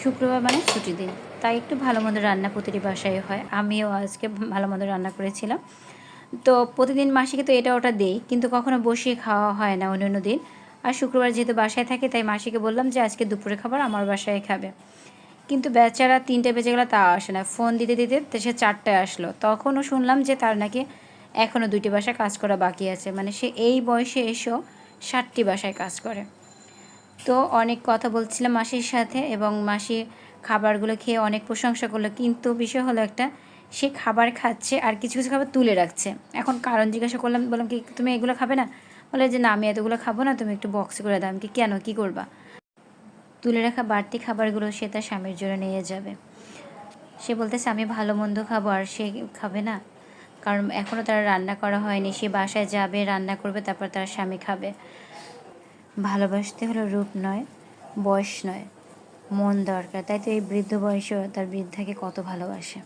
শুক্রবার মানে ছুটির দিন, তাই একটু ভালো মন্দ রান্না প্রতিটি বাসায় হয়। আমিও আজকে ভালো মন্দ রান্না করেছিলাম। তো প্রতিদিন মাসিকে তো এটা ওটা দেই, কিন্তু কখনো বসিয়ে খাওয়া হয় না অন্য দিন। আর শুক্রবার যেহেতু বাসায় থাকে, তাই মাসিকে বললাম যে আজকে দুপুরে খাবার আমার বাসায় খাবে। কিন্তু বেচারা 3টে বেজে গেল, তাও আসে না। ফোন দিতে দিতে তো সে 4টায় আসলো। তখনও শুনলাম যে তার নাকি এখনও 2টি বাসায় কাজ করা বাকি আছে। মানে সে এই বয়সে এসেও 7টি বাসায় কাজ করে। তো অনেক কথা বলছিলাম মাসির সাথে, এবং মাসি খাবারগুলো খেয়ে অনেক প্রশংসা করলো। কিন্তু বিষয় হলো একটা, সে খাবার খাচ্ছে আর কিছু কিছু খাবার তুলে রাখছে। এখন কারণ জিজ্ঞাসা করলাম, বললাম কি তুমি এগুলো খাবে না? বলে যে না, আমি এতগুলো খাবো না, তুমি একটু বক্সে করে দাও। আমি কি কেন, কী করবা? তুলে রাখা বাড়তি খাবারগুলো সে তার স্বামীর জন্য নিয়ে যাবে। সে বলতেছে আমি ভালো মন্দ খাবো আর সে খাবে না, কারণ এখনও তার রান্না করা হয়নি। সে বাসায় যাবে, রান্না করবে, তারপর তার স্বামী খাবে। ভালোবাসতে হলো রূপ নয়, বয়স নয়, মন দরকার। তাই তো এই বৃদ্ধ বয়সেও তার বৃদ্ধাকে কত ভালোবাসে।